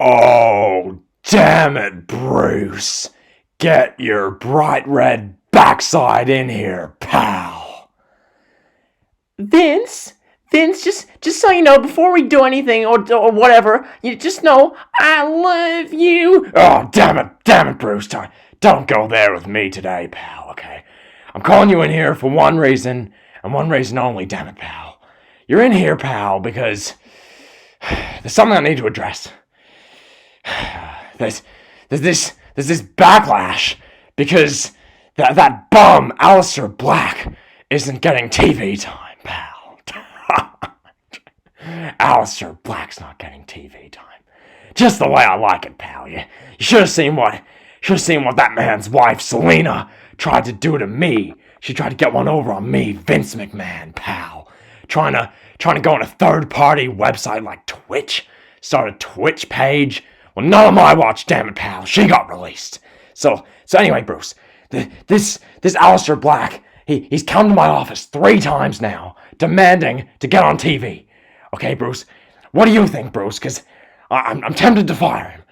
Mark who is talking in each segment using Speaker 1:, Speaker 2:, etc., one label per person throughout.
Speaker 1: Oh, damn it, Bruce. Get your bright red backside in here, pal.
Speaker 2: Vince, just so you know, before we do anything or whatever, you just know I love you.
Speaker 1: Oh, damn it, Bruce. Don't go there with me today, pal, okay? I'm calling you in here for one reason, and one reason only, damn it, pal. You're in here, pal, because there's something I need to address. There's this backlash because that bum, Alistair Black, isn't getting TV time, pal. Alistair Black's not getting TV time. Just the way I like it, pal. You should have seen what that man's wife, Selena, tried to do to me. She tried to get one over on me, Vince McMahon, pal. Trying to go on a third-party website like Twitch. Start a Twitch page. Well, not on my watch, damn it, pal. She got released. So anyway, Bruce, this Alistair Black, he's come to my office 3 times now, demanding to get on TV. Okay, Bruce, what do you think, Bruce? Because I'm tempted to fire him.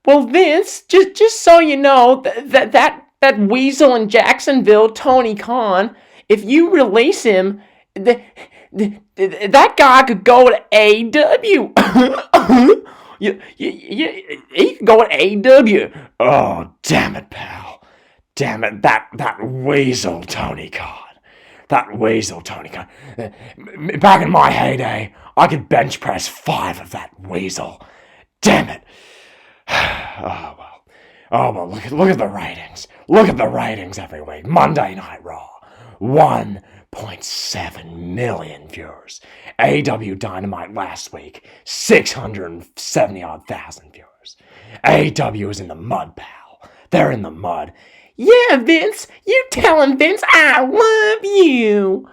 Speaker 2: Well, Vince, just so you know, that weasel in Jacksonville, Tony Khan, if you release him, that guy could go to AEW. He could go to AEW.
Speaker 1: Oh, damn it, pal. Damn it, that weasel Tony Khan. That weasel Tony Khan. Back in my heyday, I could bench press 5 of that weasel. Damn it. Oh well, look at the ratings. Look at the ratings every week. Monday Night Raw, 1.7 million viewers. AEW Dynamite last week, 670,000 viewers. AEW is in the mud, pal. They're in the mud.
Speaker 2: Yeah, Vince, you telling Vince I love you.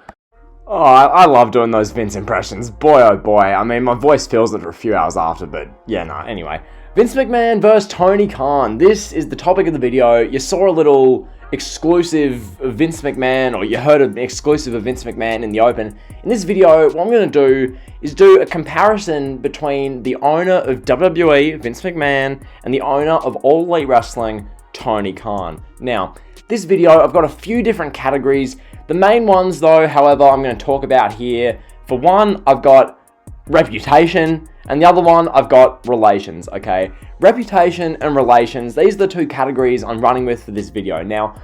Speaker 1: Oh, I love doing those Vince impressions. Boy, oh boy. I mean, my voice feels it for a few hours after, but yeah, nah, anyway. Vince McMahon versus Tony Khan. This is the topic of the video. You saw a little exclusive of Vince McMahon, or you heard an exclusive of Vince McMahon in the open. In this video, what I'm going to do is do a comparison between the owner of WWE, Vince McMahon, and the owner of All Elite Wrestling, Tony Khan. Now, this video, I've got a few different categories. The main ones, though, however, I'm going to talk about here. For one, I've got reputation, and the other one, I've got relations, okay? Reputation and relations, these are the 2 categories I'm running with for this video. Now,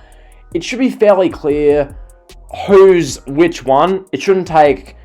Speaker 1: it should be fairly clear who's which one. It shouldn't take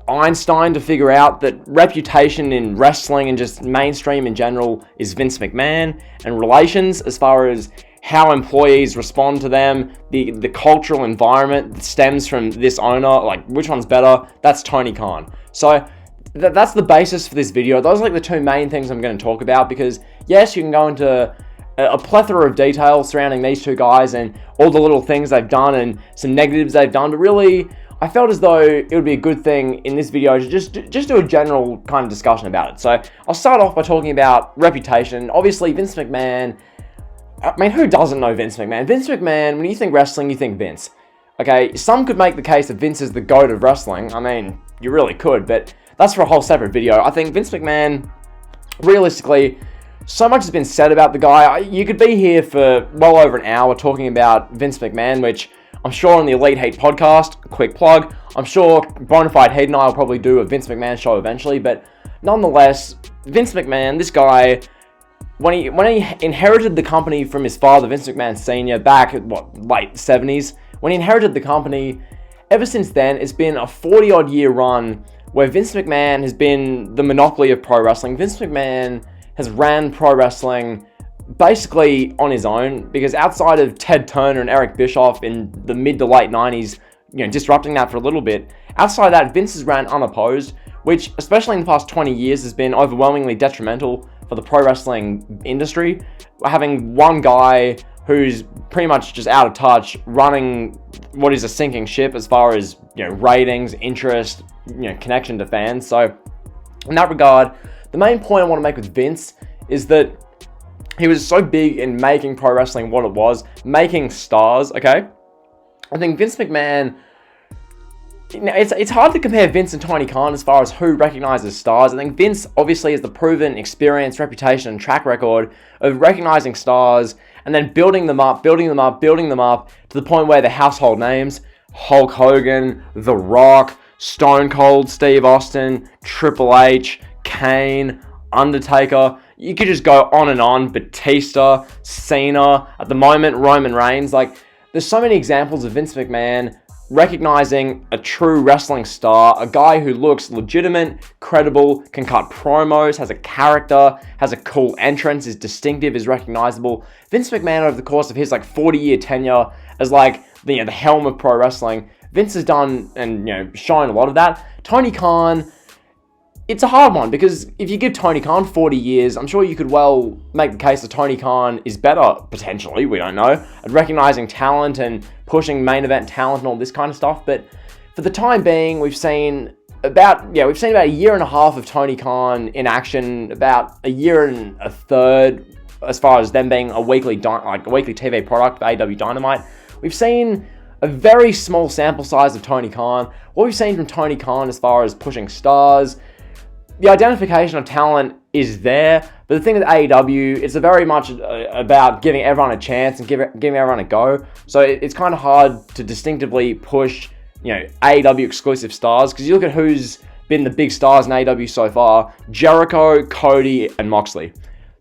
Speaker 1: Einstein to figure out that reputation in wrestling and just mainstream in general is Vince McMahon, and relations, as far as how employees respond to them, the cultural environment that stems from this owner, like which one's better, that's Tony Khan. So that's the basis for this video. Those are like the 2 main things I'm going to talk about, because yes, you can go into a plethora of details surrounding these 2 guys and all the little things they've done and some negatives they've done, but really, I felt as though it would be a good thing in this video to just do a general kind of discussion about it. So I'll start off by talking about reputation. Obviously, Vince McMahon, I mean, who doesn't know Vince McMahon? Vince McMahon, when you think wrestling, you think Vince. Okay, some could make the case that Vince is the GOAT of wrestling. I mean, you really could, but that's for a whole separate video. I think Vince McMahon, realistically, so much has been said about the guy. You could be here for well over an hour talking about Vince McMahon, which I'm sure on the Elite Heat podcast, quick plug, I'm sure Bonafide Heat and I will probably do a Vince McMahon show eventually, but nonetheless, Vince McMahon, this guy, when he inherited the company from his father, Vince McMahon Sr., back at, late 70s, when he inherited the company, ever since then, it's been a 40-odd year run where Vince McMahon has been the monopoly of pro wrestling. Vince McMahon has ran pro wrestling basically on his own, because outside of Ted Turner and Eric Bischoff in the mid to late 90s, disrupting that for a little bit, outside of that, Vince has ran unopposed, which, especially in the past 20 years, has been overwhelmingly detrimental for the pro wrestling industry. Having one guy who's pretty much just out of touch, running what is a sinking ship as far as ratings, interest, connection to fans. So in that regard, the main point I want to make with Vince is that he was so big in making pro wrestling what it was, making stars, okay? I think Vince McMahon it's hard to compare Vince and Tony Khan as far as who recognizes stars. I think Vince obviously has the proven experience, reputation, and track record of recognizing stars and then building them up to the point where they're household names. Hulk Hogan, The Rock, Stone Cold Steve Austin, Triple H, Kane, Undertaker. You could just go on and on. Batista, Cena, at the moment, Roman Reigns. Like, there's so many examples of Vince McMahon recognizing a true wrestling star, a guy who looks legitimate, credible, can cut promos, has a character, has a cool entrance, is distinctive, is recognizable. Vince McMahon, over the course of his 40-year tenure as the helm of pro wrestling, Vince has done and shown a lot of that. Tony Khan, it's a hard one because if you give Tony Khan 40 years, I'm sure you could well make the case that Tony Khan is better, potentially, we don't know, at recognizing talent and pushing main event talent and all this kind of stuff. But for the time being, we've seen about a year and a half of Tony Khan in action, about a year and a third as far as them being a weekly TV product for AEW Dynamite. We've seen a very small sample size of Tony Khan. What we've seen from Tony Khan as far as pushing stars, the identification of talent is there, but the thing with AEW, it's very much about giving everyone a chance and giving everyone a go. So it's kind of hard to distinctively push, AEW exclusive stars, because you look at who's been the big stars in AEW so far: Jericho, Cody, and Moxley.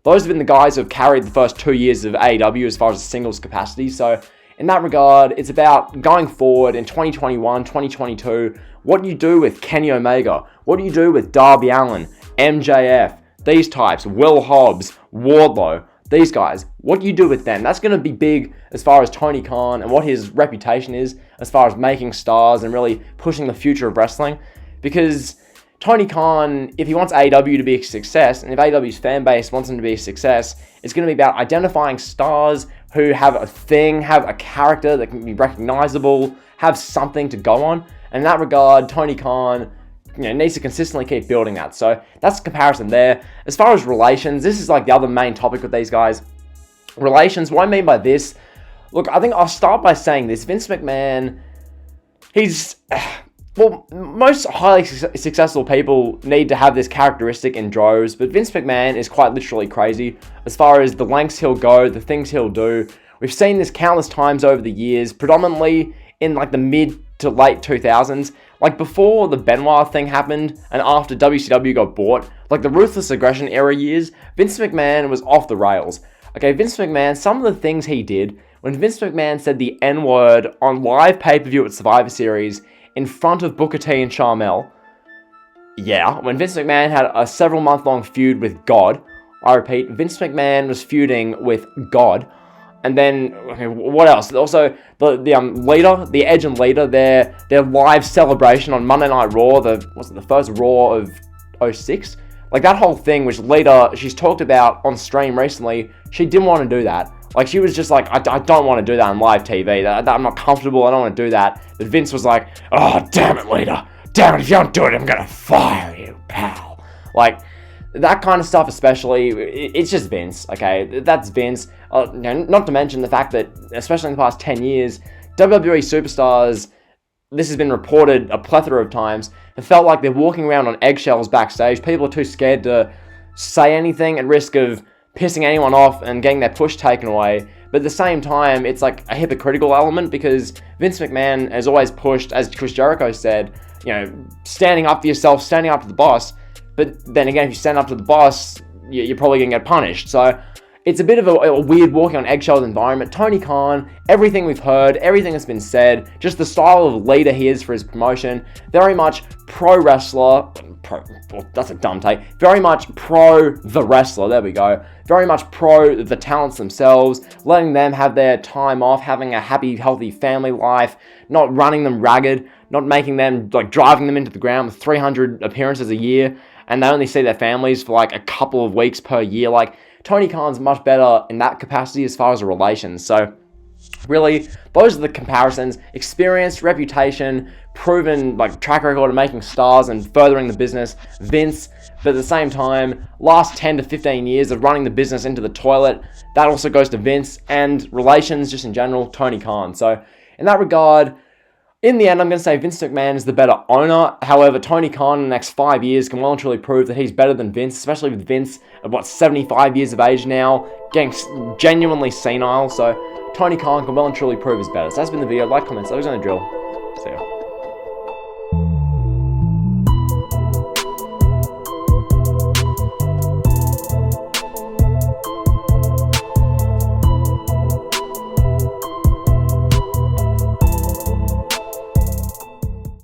Speaker 1: Those have been the guys who have carried the first 2 years of AEW as far as a singles capacity. So in that regard, it's about going forward in 2021, 2022, what do you do with Kenny Omega? What do you do with Darby Allin, MJF, these types, Will Hobbs, Wardlow, these guys? What do you do with them? That's going to be big as far as Tony Khan and what his reputation is as far as making stars and really pushing the future of wrestling. Because Tony Khan, if he wants AEW to be a success, and if AEW's fan base wants him to be a success, it's going to be about identifying stars who have a thing, have a character that can be recognizable, have something to go on. And in that regard, Tony Khan needs to consistently keep building that. So that's the comparison there. As far as relations, this is the other main topic with these guys. Relations, what I mean by this, look, I think I'll start by saying this. Vince McMahon, most highly successful people need to have this characteristic in droves, but Vince McMahon is quite literally crazy as far as the lengths he'll go, the things he'll do. We've seen this countless times over the years, predominantly in the mid to late 2000s. Before the Benoit thing happened and after WCW got bought, the Ruthless Aggression era years, Vince McMahon was off the rails. Okay, Vince McMahon, some of the things he did, when Vince McMahon said the N-word on live pay-per-view at Survivor Series in front of Booker T and Sharmell. Yeah, when Vince McMahon had a several month-long feud with God. I repeat, Vince McMahon was feuding with God. And then, okay, what else? Also, the Edge and Lita, their live celebration on Monday Night Raw, the first Raw of 06? That whole thing, which Lita, she's talked about on stream recently, she didn't want to do that. She was just I don't want to do that on live TV. I'm not comfortable, I don't want to do that. But Vince was like, oh, damn it, Lita. Damn it, if you don't do it, I'm going to fire you, pal. That kind of stuff especially, it's just Vince, okay? That's Vince. Not to mention the fact that, especially in the past 10 years, WWE superstars, this has been reported a plethora of times, have felt like they're walking around on eggshells backstage. People are too scared to say anything at risk of pissing anyone off and getting their push taken away. But at the same time, it's a hypocritical element because Vince McMahon has always pushed, as Chris Jericho said, standing up for yourself, standing up to the boss. But then again, if you stand up to the boss, you're probably going to get punished. So it's a bit of a weird walking on eggshells environment. Tony Khan, everything we've heard, everything that's been said, just the style of leader he is for his promotion, very much pro wrestler. That's a dumb take. Very much pro the wrestler, there we go. Very much pro the talents themselves, letting them have their time off, having a happy, healthy family life, not running them ragged, not making them, driving them into the ground with 300 appearances a year, and they only see their families for a couple of weeks per year. Tony Khan's much better in that capacity as far as relations. So really, those are the comparisons. Experience, reputation, proven track record of making stars and furthering the business, Vince. But at the same time, last 10 to 15 years of running the business into the toilet, that also goes to Vince. And relations just in general, Tony Khan. So in that regard, In the end, I'm going to say Vince McMahon is the better owner. However, Tony Khan in the next 5 years can well and truly prove that he's better than Vince, especially with Vince at, 75 years of age now, getting genuinely senile. So Tony Khan can well and truly prove he's better. So that's been the video. Like, comment, so I was going to drill.